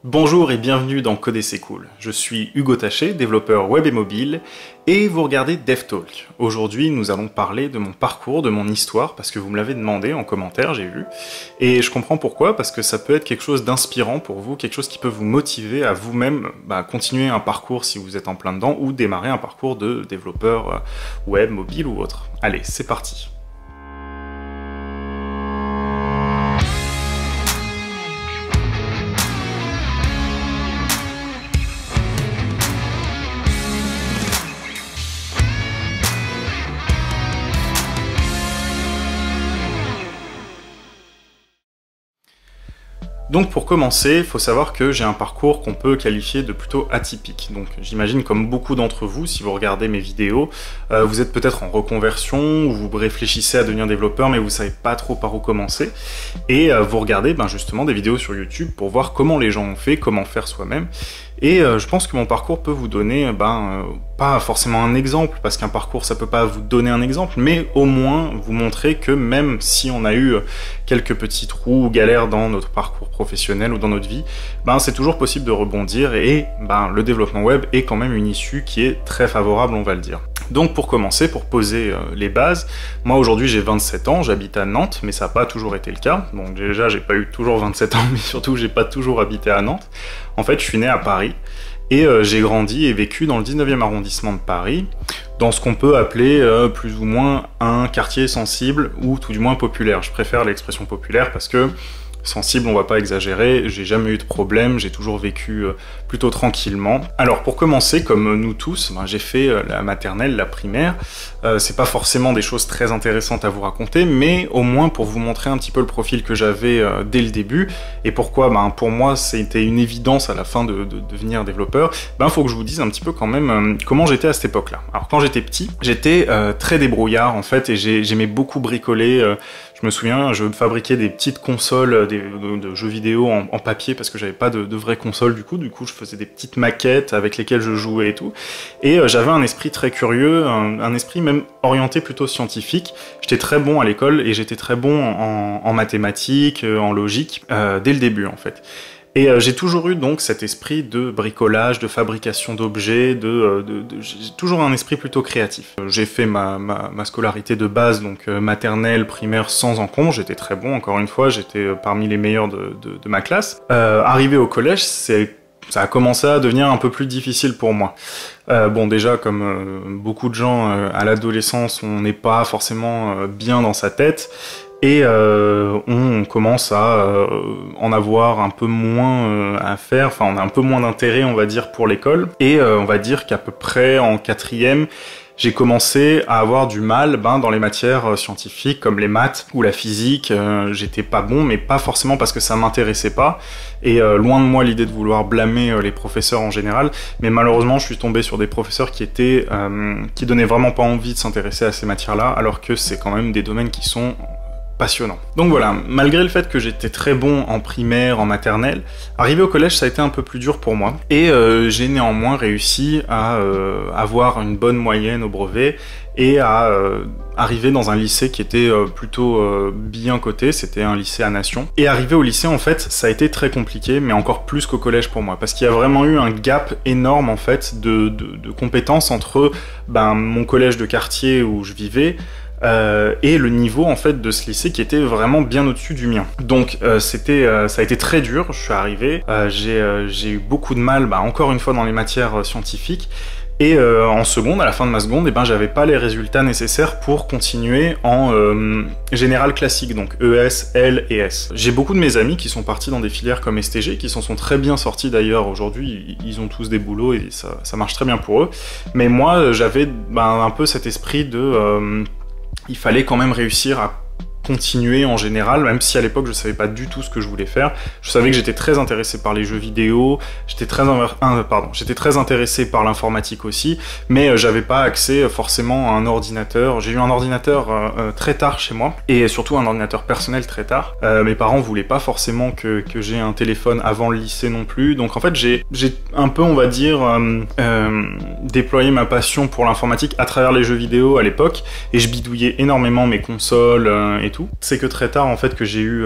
Bonjour et bienvenue dans Coder c'est cool. Je suis Hugo Taché, développeur web et mobile, et vous regardez DevTalk. Aujourd'hui, nous allons parler de mon parcours, de mon histoire, parce que vous me l'avez demandé en commentaire, j'ai vu. Et je comprends pourquoi, parce que ça peut être quelque chose d'inspirant pour vous, quelque chose qui peut vous motiver à vous-même continuer un parcours si vous êtes en plein dedans, ou démarrer un parcours de développeur web, mobile ou autre. Allez, c'est parti. Donc pour commencer, il faut savoir que j'ai un parcours qu'on peut qualifier de plutôt atypique. Donc j'imagine comme beaucoup d'entre vous, si vous regardez mes vidéos, vous êtes peut-être en reconversion, ou vous réfléchissez à devenir développeur mais vous savez pas trop par où commencer. Et vous regardez justement des vidéos sur YouTube pour voir comment les gens ont fait, comment faire soi-même. Et je pense que mon parcours peut vous donner, pas forcément un exemple, parce qu'un parcours ça peut pas vous donner un exemple, mais au moins vous montrer que même si on a eu quelques petits trous ou galères dans notre parcours professionnel ou dans notre vie, c'est toujours possible de rebondir et le développement web est quand même une issue qui est très favorable, on va le dire. Donc pour commencer, pour poser les bases, moi aujourd'hui j'ai 27 ans, j'habite à Nantes, mais ça n'a pas toujours été le cas. Donc déjà j'ai pas eu toujours 27 ans, mais surtout j'ai pas toujours habité à Nantes. En fait je suis né à Paris et j'ai grandi et vécu dans le 19e arrondissement de Paris, dans ce qu'on peut appeler plus ou moins un quartier sensible ou tout du moins populaire. Je préfère l'expression populaire parce que sensible, on va pas exagérer, j'ai jamais eu de problème, j'ai toujours vécu plutôt tranquillement. Alors pour commencer, comme nous tous, j'ai fait la maternelle, la primaire, c'est pas forcément des choses très intéressantes à vous raconter, mais au moins pour vous montrer un petit peu le profil que j'avais dès le début, et pourquoi pour moi c'était une évidence à la fin de devenir développeur, faut que je vous dise un petit peu quand même comment j'étais à cette époque-là. Alors quand j'étais petit, j'étais très débrouillard en fait, et j'aimais beaucoup bricoler. Je me souviens, je fabriquais des petites consoles de jeux vidéo en papier parce que j'avais pas de vraies consoles du coup je faisais des petites maquettes avec lesquelles je jouais et tout. Et j'avais un esprit très curieux, un esprit même orienté plutôt scientifique. J'étais très bon à l'école et j'étais très bon en mathématiques, en logique, dès le début en fait. Et j'ai toujours eu donc cet esprit de bricolage, de fabrication d'objets, j'ai toujours un esprit plutôt créatif. J'ai fait ma scolarité de base, donc maternelle, primaire, sans encombre, j'étais très bon, encore une fois, j'étais parmi les meilleurs de ma classe. Arrivé au collège, ça a commencé à devenir un peu plus difficile pour moi. Déjà, comme beaucoup de gens à l'adolescence, on n'est pas forcément bien dans sa tête. Et on commence à en avoir un peu moins à faire, enfin on a un peu moins d'intérêt on va dire pour l'école, et on va dire qu'à peu près en 4e, j'ai commencé à avoir du mal dans les matières scientifiques comme les maths ou la physique. J'étais pas bon, mais pas forcément parce que ça m'intéressait pas, et loin de moi l'idée de vouloir blâmer les professeurs en général, mais malheureusement je suis tombé sur des professeurs qui donnaient vraiment pas envie de s'intéresser à ces matières-là, alors que c'est quand même des domaines qui sont passionnant. Donc voilà, malgré le fait que j'étais très bon en primaire, en maternelle, arrivé au collège ça a été un peu plus dur pour moi, et j'ai néanmoins réussi à avoir une bonne moyenne au brevet, et à arriver dans un lycée qui était plutôt bien coté, c'était un lycée à Nation. Et arrivé au lycée en fait, ça a été très compliqué, mais encore plus qu'au collège pour moi, parce qu'il y a vraiment eu un gap énorme en fait de compétences entre mon collège de quartier où je vivais, et le niveau en fait de ce lycée qui était vraiment bien au-dessus du mien. Donc ça a été très dur, je suis arrivé, j'ai eu beaucoup de mal, encore une fois dans les matières scientifiques, et en seconde, à la fin de ma seconde, j'avais pas les résultats nécessaires pour continuer en général classique, donc ES, L et S. J'ai beaucoup de mes amis qui sont partis dans des filières comme STG, qui s'en sont très bien sortis d'ailleurs aujourd'hui, ils ont tous des boulots et ça marche très bien pour eux, mais moi j'avais un peu cet esprit de il fallait quand même réussir à continuer en général, même si à l'époque je savais pas du tout ce que je voulais faire. Je savais que j'étais très intéressé par les jeux vidéo, j'étais très intéressé par l'informatique aussi, mais j'avais pas accès forcément à un ordinateur. J'ai eu un ordinateur très tard chez moi, et surtout un ordinateur personnel très tard. Mes parents voulaient pas forcément que j'ai un téléphone avant le lycée non plus, donc en fait j'ai un peu, on va dire, déployé ma passion pour l'informatique à travers les jeux vidéo à l'époque, et je bidouillais énormément mes consoles et tout. C'est que très tard en fait que j'ai eu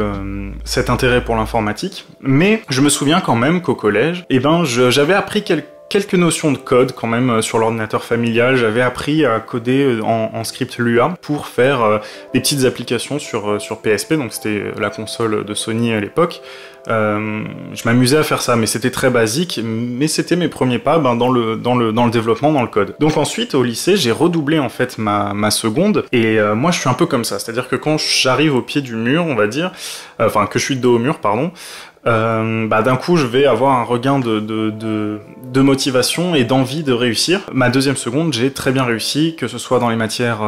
cet intérêt pour l'informatique, mais je me souviens quand même qu'au collège, eh ben, j'avais appris quelques notions de code quand même sur l'ordinateur familial. J'avais appris à coder en script Lua pour faire des petites applications sur PSP, donc c'était la console de Sony à l'époque. Je m'amusais à faire ça, mais c'était très basique, mais c'était mes premiers pas dans le développement, dans le code. Donc ensuite, au lycée, j'ai redoublé en fait ma seconde, et moi je suis un peu comme ça, c'est-à-dire que quand j'arrive au pied du mur, on va dire, enfin que je suis de dos au mur, pardon, d'un coup je vais avoir un regain de motivation et d'envie de réussir. Ma deuxième seconde, j'ai très bien réussi, que ce soit dans les matières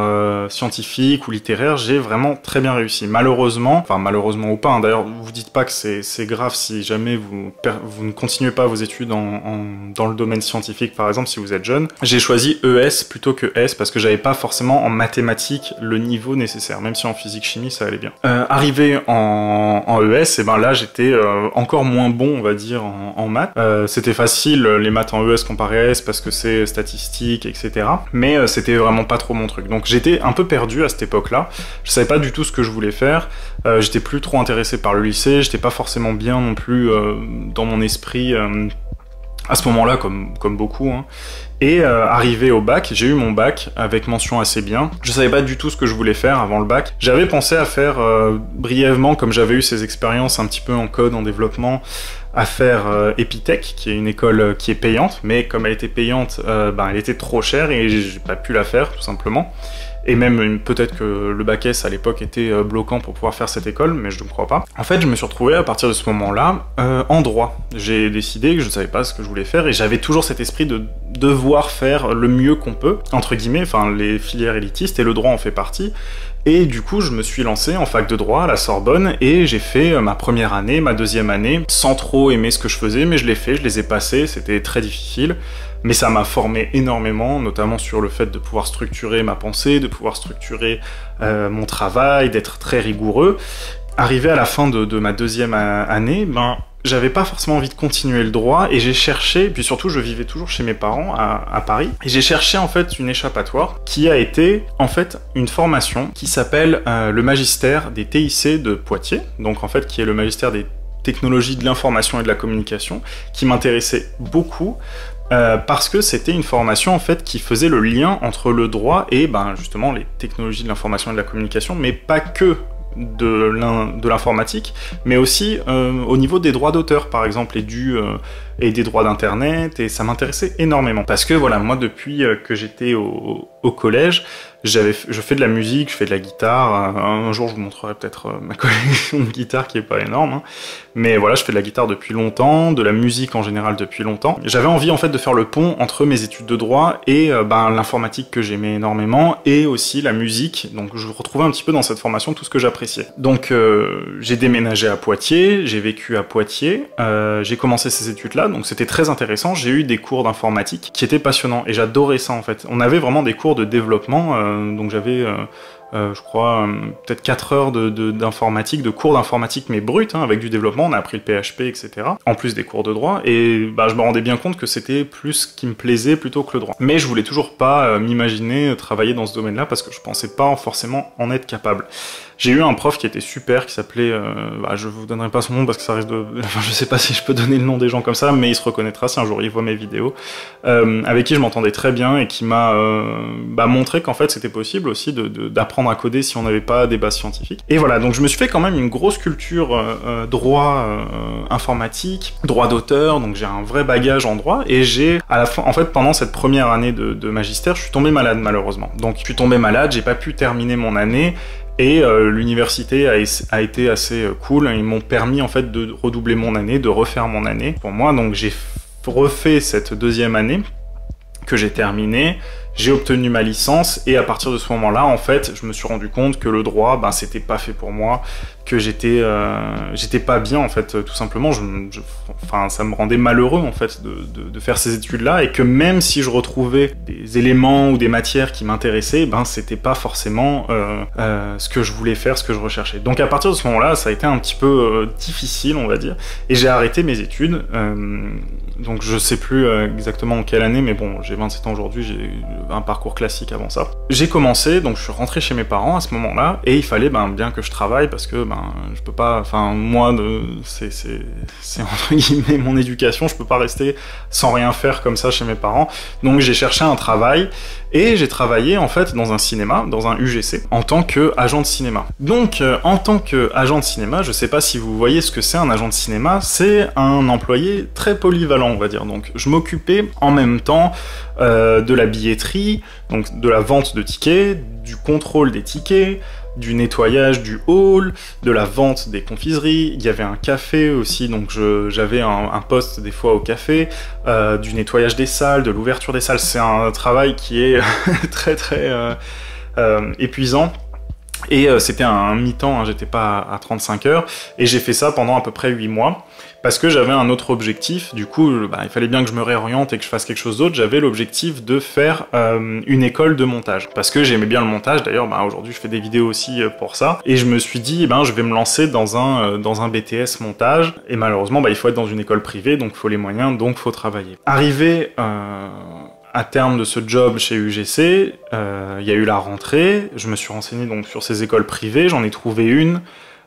scientifiques ou littéraires, j'ai vraiment très bien réussi. Malheureusement, enfin malheureusement ou pas, hein, d'ailleurs vous dites pas que c'est grave si jamais vous ne continuez pas vos études dans le domaine scientifique par exemple si vous êtes jeune. J'ai choisi ES plutôt que S parce que j'avais pas forcément en mathématiques le niveau nécessaire, même si en physique chimie ça allait bien. Arrivé en ES, et ben là j'étais encore moins bon, on va dire, en maths. C'était facile, les maths en ES comparé à S, parce que c'est statistique, etc. Mais c'était vraiment pas trop mon truc. Donc j'étais un peu perdu à cette époque-là. Je savais pas du tout ce que je voulais faire. J'étais plus trop intéressé par le lycée. J'étais pas forcément bien non plus dans mon esprit à ce moment-là, comme beaucoup, hein. Et arrivé au bac, j'ai eu mon bac avec mention assez bien. Je savais pas du tout ce que je voulais faire avant le bac. J'avais pensé à faire brièvement, comme j'avais eu ces expériences un petit peu en code, en développement, à faire Epitech, qui est une école qui est payante, mais comme elle était payante, elle était trop chère et j'ai pas pu la faire, tout simplement. Et même peut-être que le bac S à l'époque était bloquant pour pouvoir faire cette école, mais je ne crois pas. En fait, je me suis retrouvé à partir de ce moment-là en droit. J'ai décidé que je ne savais pas ce que je voulais faire et j'avais toujours cet esprit de devoir faire le mieux qu'on peut, entre guillemets, enfin les filières élitistes, et le droit en fait partie. Et du coup, je me suis lancé en fac de droit à la Sorbonne et j'ai fait ma première année, ma deuxième année, sans trop aimer ce que je faisais, mais je l'ai fait, je les ai passés, c'était très difficile. Mais ça m'a formé énormément, notamment sur le fait de pouvoir structurer ma pensée, de pouvoir structurer mon travail, d'être très rigoureux. Arrivé à la fin de ma deuxième année, j'avais pas forcément envie de continuer le droit et j'ai cherché, puis surtout je vivais toujours chez mes parents à Paris, et j'ai cherché en fait une échappatoire qui a été en fait une formation qui s'appelle le magistère des TIC de Poitiers, donc en fait qui est le magistère des technologies de l'information et de la communication, qui m'intéressait beaucoup. Parce que c'était une formation en fait qui faisait le lien entre le droit et justement les technologies de l'information et de la communication, mais pas que de l'informatique, mais aussi au niveau des droits d'auteur par exemple et des droits d'internet, et ça m'intéressait énormément parce que voilà, moi depuis que j'étais au collège, je fais de la musique, je fais de la guitare. Un jour je vous montrerai peut-être ma collection de guitare qui est pas énorme, hein. Mais voilà, je fais de la guitare depuis longtemps, de la musique en général depuis longtemps. J'avais envie en fait de faire le pont entre mes études de droit et l'informatique que j'aimais énormément, et aussi la musique, donc je retrouvais un petit peu dans cette formation tout ce que j'appréciais. Donc j'ai déménagé à Poitiers, j'ai vécu à Poitiers, j'ai commencé ces études-là, donc c'était très intéressant. J'ai eu des cours d'informatique qui étaient passionnants et j'adorais ça en fait. On avait vraiment des cours de développement, donc j'avais je crois peut-être 4 heures d'informatique, de cours d'informatique mais brut, hein, avec du développement. On a appris le PHP, etc. En plus des cours de droit, et je me rendais bien compte que c'était plus ce qui me plaisait plutôt que le droit. Mais je voulais toujours pas m'imaginer travailler dans ce domaine-là parce que je pensais pas forcément en être capable. J'ai eu un prof qui était super, qui s'appelait, je vous donnerai pas son nom parce que ça risque de... Enfin, je sais pas si je peux donner le nom des gens comme ça, mais il se reconnaîtra si un jour il voit mes vidéos, avec qui je m'entendais très bien et qui m'a montré qu'en fait c'était possible aussi d'apprendre à coder si on n'avait pas des bases scientifiques. Et voilà, donc je me suis fait quand même une grosse culture droit informatique, droit d'auteur, donc j'ai un vrai bagage en droit, et j'ai, à la fin, en fait pendant cette première année de magistère, je suis tombé malade malheureusement. Donc je suis tombé malade, j'ai pas pu terminer mon année, et l'université a été assez cool. Ils m'ont permis en fait de redoubler mon année, de refaire mon année pour moi. Donc j'ai refait cette deuxième année que j'ai terminée. J'ai obtenu ma licence, et à partir de ce moment-là, en fait, je me suis rendu compte que le droit, c'était pas fait pour moi, que j'étais pas bien, en fait, tout simplement. Enfin, ça me rendait malheureux, en fait, de faire ces études-là, et que même si je retrouvais des éléments ou des matières qui m'intéressaient, c'était pas forcément ce que je voulais faire, ce que je recherchais. Donc à partir de ce moment-là, ça a été un petit peu difficile, on va dire, et j'ai arrêté mes études. Donc je sais plus exactement en quelle année, mais bon, j'ai 27 ans aujourd'hui, j'ai un parcours classique avant ça. J'ai commencé, donc je suis rentré chez mes parents à ce moment-là, et il fallait bien que je travaille parce que je peux pas, enfin moi, c'est entre guillemets mon éducation, je peux pas rester sans rien faire comme ça chez mes parents. Donc j'ai cherché un travail et j'ai travaillé en fait dans un cinéma, dans un UGC, en tant qu'agent de cinéma. Donc en tant qu'agent de cinéma, je sais pas si vous voyez ce que c'est un agent de cinéma, c'est un employé très polyvalent, on va dire. Donc je m'occupais en même temps de la billetterie, donc de la vente de tickets, du contrôle des tickets, du nettoyage du hall, de la vente des confiseries, il y avait un café aussi, donc j'avais un poste des fois au café, du nettoyage des salles, de l'ouverture des salles. C'est un travail qui est très épuisant. Et c'était un mi-temps, hein, j'étais pas à 35 heures, et j'ai fait ça pendant à peu près 8 mois, parce que j'avais un autre objectif. Du coup, il fallait bien que je me réoriente et que je fasse quelque chose d'autre. J'avais l'objectif de faire une école de montage, parce que j'aimais bien le montage. D'ailleurs, aujourd'hui, je fais des vidéos aussi pour ça, et je me suis dit, je vais me lancer dans un BTS montage, et malheureusement, il faut être dans une école privée, donc il faut les moyens, donc il faut travailler. Arrivé à terme de ce job chez UGC, il y a eu la rentrée, je me suis renseigné donc sur ces écoles privées, j'en ai trouvé une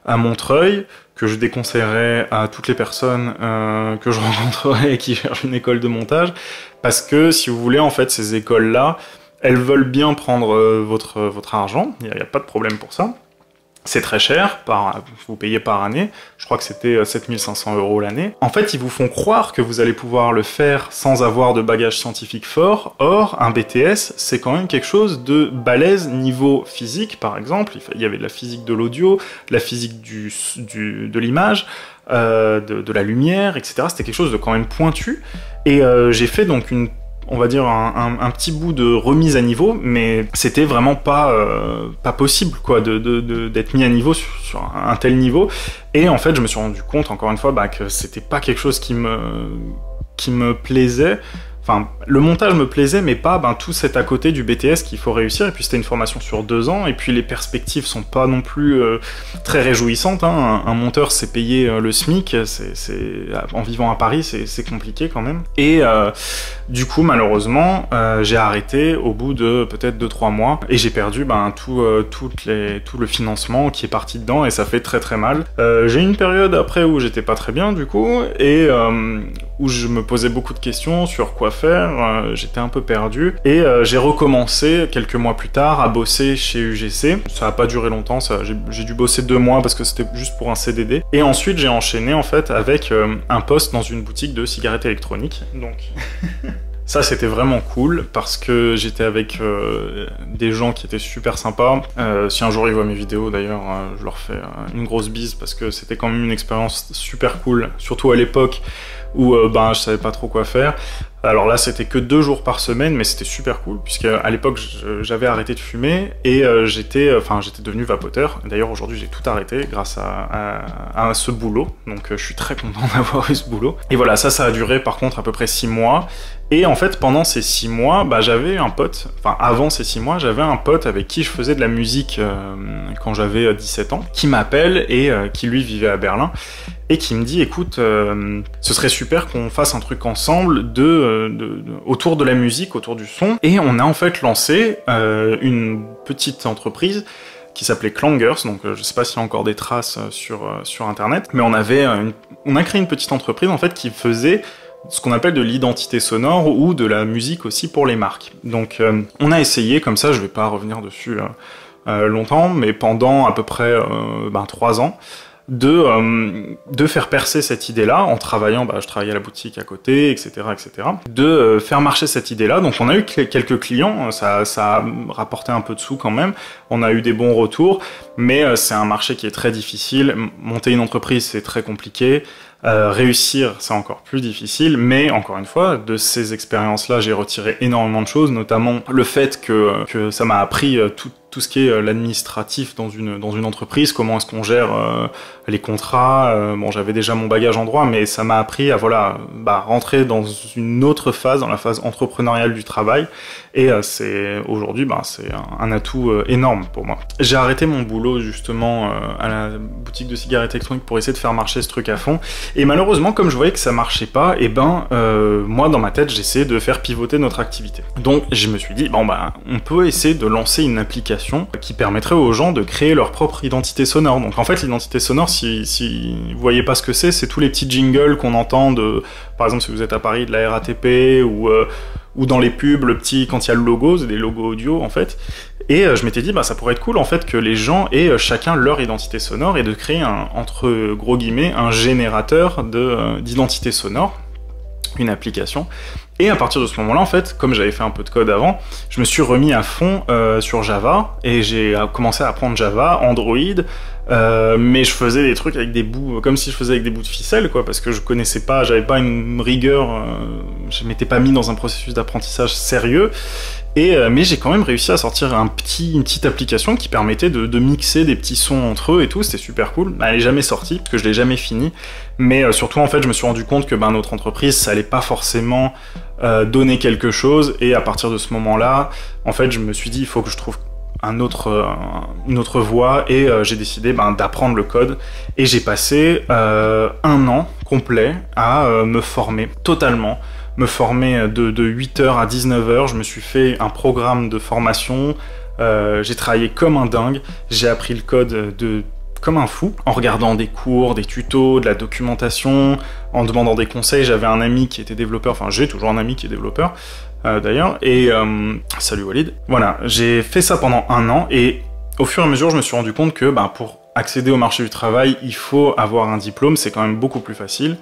à Montreuil, que je déconseillerais à toutes les personnes que je rencontrerai et qui cherchent une école de montage, parce que si vous voulez, en fait, ces écoles-là, elles veulent bien prendre votre argent, il n'y a pas de problème pour ça. C'est très cher, vous payez par année, je crois que c'était 7500 € l'année. En fait, ils vous font croire que vous allez pouvoir le faire sans avoir de bagage scientifique fort. Or, un BTS, c'est quand même quelque chose de balèze niveau physique, par exemple. Il y avait de la physique de l'audio, de la physique de l'image, de la lumière, etc. C'était quelque chose de quand même pointu. Et j'ai fait donc on va dire un petit bout de remise à niveau, mais c'était vraiment pas possible quoi d'être mis à niveau sur un tel niveau. Et en fait, je me suis rendu compte encore une fois que c'était pas quelque chose qui me plaisait. Enfin, le montage me plaisait, mais pas tout cet à côté du BTS qu'il faut réussir. Et puis c'était une formation sur 2 ans, et puis les perspectives sont pas non plus très réjouissantes. Hein. Un monteur, c'est payer le SMIC, en vivant à Paris, c'est compliqué quand même. Et du coup, malheureusement, j'ai arrêté au bout de peut-être 2-3 mois, et j'ai perdu tout le financement qui est parti dedans, et ça fait très mal. J'ai eu une période après où j'étais pas très bien du coup, et où je me posais beaucoup de questions sur quoi faire, j'étais un peu perdu, et j'ai recommencé quelques mois plus tard à bosser chez UGC. Ça a pas duré longtemps, j'ai dû bosser 2 mois parce que c'était juste pour un CDD, et ensuite j'ai enchaîné en fait avec un poste dans une boutique de cigarettes électroniques, donc... Ça, c'était vraiment cool, parce que j'étais avec des gens qui étaient super sympas. Si un jour ils voient mes vidéos, d'ailleurs, je leur fais une grosse bise, parce que c'était quand même une expérience super cool, surtout à l'époque où je savais pas trop quoi faire. Alors là, c'était que 2 jours par semaine, mais c'était super cool, puisque à l'époque, j'avais arrêté de fumer, et j'étais devenu vapoteur. D'ailleurs, aujourd'hui, j'ai tout arrêté grâce à ce boulot, donc je suis très content d'avoir eu ce boulot. Et voilà, ça a duré par contre à peu près 6 mois, et en fait, pendant ces 6 mois, j'avais un pote, avant ces 6 mois, j'avais un pote avec qui je faisais de la musique quand j'avais 17 ans, qui m'appelle, et qui lui vivait à Berlin, et qui me dit, écoute, ce serait super qu'on fasse un truc ensemble autour de la musique, autour du son. Et on a en fait lancé une petite entreprise qui s'appelait Klangers, donc je sais pas s'il y a encore des traces sur internet, mais on a créé une petite entreprise en fait qui faisait ce qu'on appelle de l'identité sonore, ou de la musique aussi pour les marques. Donc on a essayé, comme ça je vais pas revenir dessus longtemps, mais pendant à peu près 3 ans, de faire percer cette idée-là en travaillant, je travaillais à la boutique à côté, etc., de faire marcher cette idée-là. Donc on a eu quelques clients, ça a rapporté un peu de sous quand même, on a eu des bons retours, mais c'est un marché qui est très difficile. Monter une entreprise, c'est très compliqué. Réussir, c'est encore plus difficile, mais encore une fois, de ces expériences-là, j'ai retiré énormément de choses, notamment le fait que ça m'a appris tout ce qui est l'administratif dans une entreprise, comment est-ce qu'on gère les contrats. Bon, j'avais déjà mon bagage en droit, mais ça m'a appris à rentrer dans une autre phase, dans la phase entrepreneuriale du travail, et aujourd'hui, c'est un atout énorme pour moi. J'ai arrêté mon boulot justement à la boutique de cigarettes électroniques pour essayer de faire marcher ce truc à fond, Et malheureusement, comme je voyais que ça marchait pas, et moi dans ma tête j'essayais de faire pivoter notre activité. Donc je me suis dit, bon on peut essayer de lancer une application qui permettrait aux gens de créer leur propre identité sonore. Donc en fait l'identité sonore, si vous voyez pas ce que c'est tous les petits jingles qu'on entend par exemple si vous êtes à Paris, de la RATP ou dans les pubs, quand il y a le logo, c'est des logos audio en fait. Et je m'étais dit, ça pourrait être cool en fait que les gens aient chacun leur identité sonore et de créer entre gros guillemets, un générateur d'identité sonore, une application. Et à partir de ce moment-là, en fait, comme j'avais fait un peu de code avant, je me suis remis à fond sur Java et j'ai commencé à apprendre Java, Android, mais je faisais des trucs avec des bouts, comme si je faisais avec des bouts de ficelle, quoi, parce que je connaissais pas, j'avais pas une rigueur, je m'étais pas mis dans un processus d'apprentissage sérieux. Mais j'ai quand même réussi à sortir une petite application qui permettait de mixer des petits sons entre eux et tout, c'était super cool. Elle est jamais sortie, parce que je l'ai jamais fini, mais surtout en fait je me suis rendu compte que notre entreprise, ça allait pas forcément donner quelque chose, et à partir de ce moment-là, en fait je me suis dit il faut que je trouve une autre voie, et j'ai décidé d'apprendre le code, et j'ai passé 1 an complet à me former totalement. Me former de 8h à 19h, je me suis fait un programme de formation, j'ai travaillé comme un dingue, j'ai appris le code comme un fou, en regardant des cours, des tutos, de la documentation, en demandant des conseils. J'avais un ami qui était développeur, enfin j'ai toujours un ami qui est développeur d'ailleurs, et salut Walid. Voilà, j'ai fait ça pendant 1 an, et au fur et à mesure je me suis rendu compte que pour accéder au marché du travail, il faut avoir un diplôme, c'est quand même beaucoup plus facile.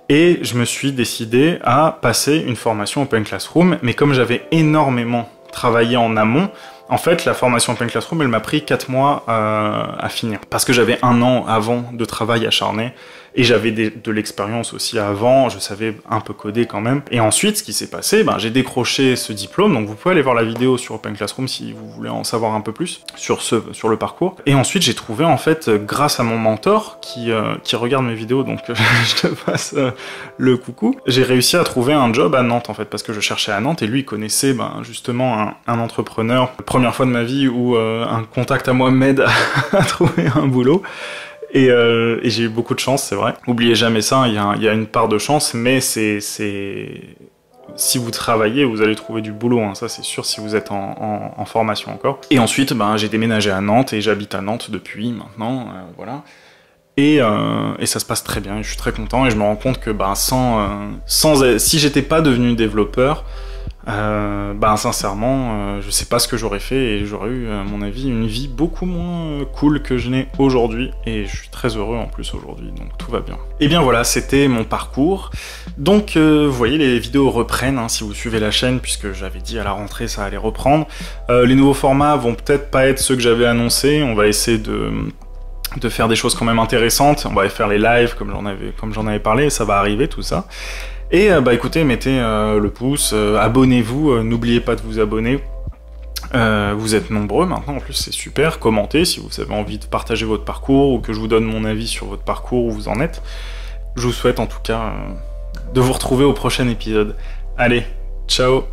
Et je me suis décidé à passer une formation Open Classroom, mais comme j'avais énormément travaillé en amont, en fait, la formation Open Classroom, elle m'a pris 4 mois à finir. Parce que j'avais 1 an avant de travail acharné, et j'avais de l'expérience aussi avant, je savais un peu coder quand même. Et ensuite, ce qui s'est passé, j'ai décroché ce diplôme, donc vous pouvez aller voir la vidéo sur Open Classroom si vous voulez en savoir un peu plus sur le parcours. Et ensuite, j'ai trouvé, en fait, grâce à mon mentor, qui regarde mes vidéos, donc je te passe le coucou, j'ai réussi à trouver un job à Nantes, en fait, parce que je cherchais à Nantes, et lui, il connaissait justement un entrepreneur, première fois de ma vie où un contact à moi m'aide à trouver un boulot. Et j'ai eu beaucoup de chance, c'est vrai. Oubliez jamais ça, il y a une part de chance, mais si vous travaillez, vous allez trouver du boulot, ça c'est sûr, si vous êtes en formation encore. Et ensuite, j'ai déménagé à Nantes, et j'habite à Nantes depuis maintenant, voilà. Et ça se passe très bien, et je suis très content, et je me rends compte que si j'étais pas devenu développeur, sincèrement, je sais pas ce que j'aurais fait, et j'aurais eu, à mon avis, une vie beaucoup moins cool que je n'ai aujourd'hui, et je suis très heureux en plus aujourd'hui, donc tout va bien. Et bien voilà, c'était mon parcours. Donc vous voyez, les vidéos reprennent, si vous suivez la chaîne, puisque j'avais dit à la rentrée ça allait reprendre. Les nouveaux formats vont peut-être pas être ceux que j'avais annoncés, on va essayer de faire des choses quand même intéressantes, on va faire les lives comme j'en avais parlé, ça va arriver tout ça. Et écoutez, mettez le pouce, abonnez-vous, n'oubliez pas de vous abonner. Vous êtes nombreux maintenant, en plus c'est super. Commentez si vous avez envie de partager votre parcours, ou que je vous donne mon avis sur votre parcours, où vous en êtes. Je vous souhaite en tout cas de vous retrouver au prochain épisode. Allez, ciao!